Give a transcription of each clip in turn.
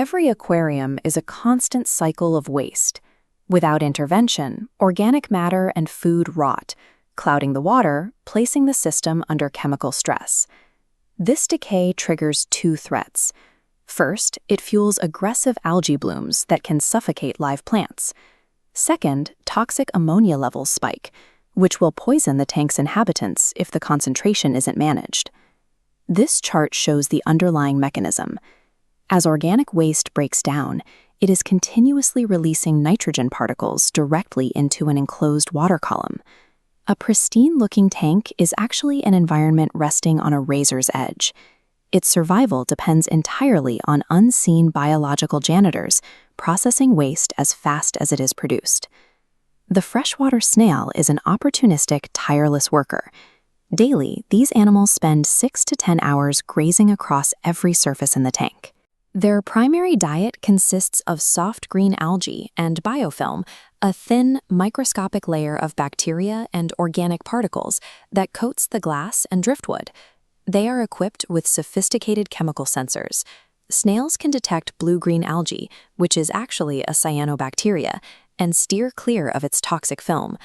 Every aquarium is a constant cycle of waste. Without intervention, organic matter and food rot, clouding the water, placing the system under chemical stress. This decay triggers two threats. First, it fuels aggressive algae blooms that can suffocate live plants. Second, toxic ammonia levels spike, which will poison the tank's inhabitants if the concentration isn't managed. This chart shows the underlying mechanism. As organic waste breaks down, it is continuously releasing nitrogen particles directly into an enclosed water column. A pristine-looking tank is actually an environment resting on a razor's edge. Its survival depends entirely on unseen biological janitors processing waste as fast as it is produced. The freshwater snail is an opportunistic, tireless worker. Daily, these animals spend 6 to 10 hours grazing across every surface in the tank. Their primary diet consists of soft green algae and biofilm, a thin, microscopic layer of bacteria and organic particles that coats the glass and driftwood. They are equipped with sophisticated chemical sensors. Snails can detect blue-green algae, which is actually a cyanobacteria, and steer clear of its toxic film.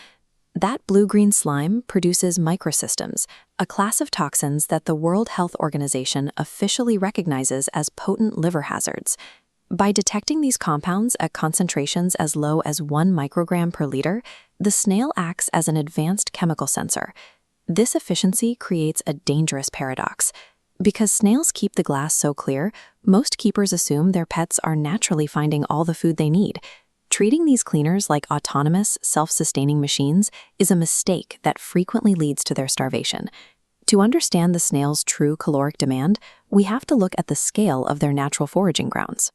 That blue-green slime produces microsystems, a class of toxins that the World Health Organization officially recognizes as potent liver hazards. By detecting these compounds at concentrations as low as 1 microgram per liter, the snail acts as an advanced chemical sensor. This efficiency creates a dangerous paradox. Because snails keep the glass so clear, most keepers assume their pets are naturally finding all the food they need. Treating these cleaners like autonomous, self-sustaining machines is a mistake that frequently leads to their starvation. To understand the snail's true caloric demand, we have to look at the scale of their natural foraging grounds.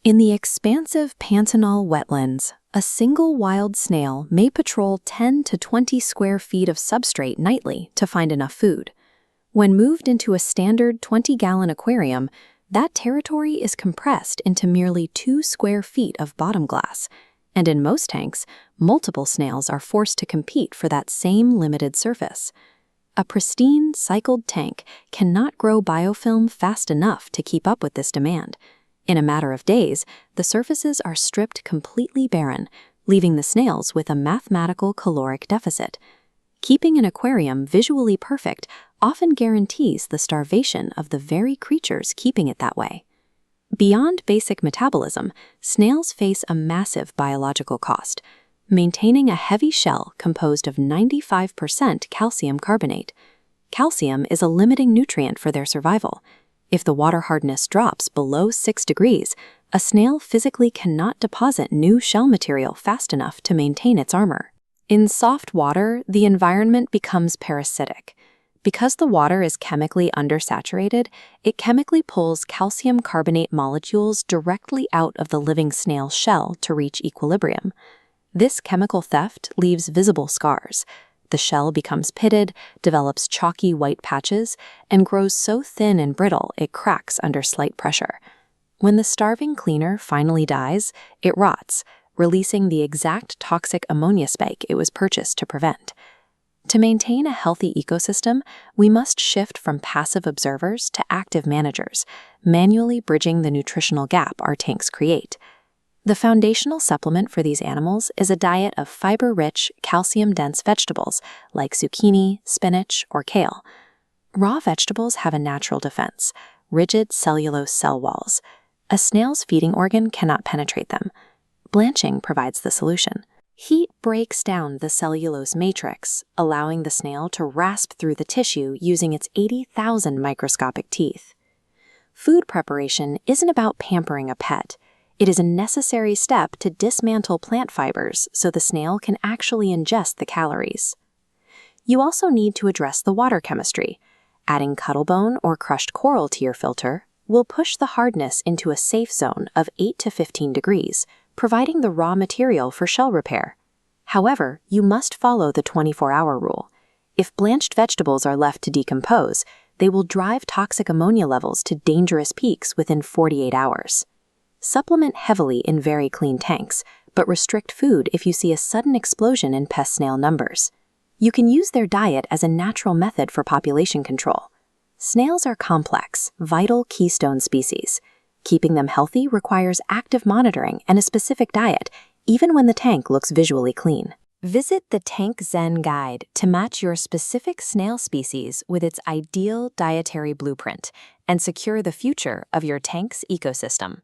In the expansive Pantanal wetlands, a single wild snail may patrol 10 to 20 square feet of substrate nightly to find enough food. When moved into a standard 20-gallon aquarium, that territory is compressed into merely 2 square feet of bottom glass, and in most tanks, multiple snails are forced to compete for that same limited surface. A pristine, cycled tank cannot grow biofilm fast enough to keep up with this demand. In a matter of days, the surfaces are stripped completely barren, leaving the snails with a mathematical caloric deficit. Keeping an aquarium visually perfect often guarantees the starvation of the very creatures keeping it that way. Beyond basic metabolism, snails face a massive biological cost, maintaining a heavy shell composed of 95% calcium carbonate. Calcium is a limiting nutrient for their survival. If the water hardness drops below 6 degrees, a snail physically cannot deposit new shell material fast enough to maintain its armor. In soft water, the environment becomes parasitic. Because the water is chemically undersaturated, it chemically pulls calcium carbonate molecules directly out of the living snail shell to reach equilibrium. This chemical theft leaves visible scars. The shell becomes pitted, develops chalky white patches, and grows so thin and brittle it cracks under slight pressure. When the starving cleaner finally dies, it rots, releasing the exact toxic ammonia spike it was purchased to prevent. To maintain a healthy ecosystem, we must shift from passive observers to active managers, manually bridging the nutritional gap our tanks create. The foundational supplement for these animals is a diet of fiber-rich, calcium-dense vegetables like zucchini, spinach, or kale. Raw vegetables have a natural defense: rigid cellulose cell walls. A snail's feeding organ cannot penetrate them. Blanching provides the solution. Heat breaks down the cellulose matrix, allowing the snail to rasp through the tissue using its 80,000 microscopic teeth. Food preparation isn't about pampering a pet. It is a necessary step to dismantle plant fibers so the snail can actually ingest the calories. You also need to address the water chemistry. Adding cuttlebone or crushed coral to your filter will push the hardness into a safe zone of 8 to 15 degrees, providing the raw material for shell repair. However, you must follow the 24-hour rule. If blanched vegetables are left to decompose, they will drive toxic ammonia levels to dangerous peaks within 48 hours. Supplement heavily in very clean tanks, but restrict food if you see a sudden explosion in pest snail numbers. You can use their diet as a natural method for population control. Snails are complex, vital keystone species. Keeping them healthy requires active monitoring and a specific diet, even when the tank looks visually clean. Visit the TankZen guide to match your specific snail species with its ideal dietary blueprint and secure the future of your tank's ecosystem.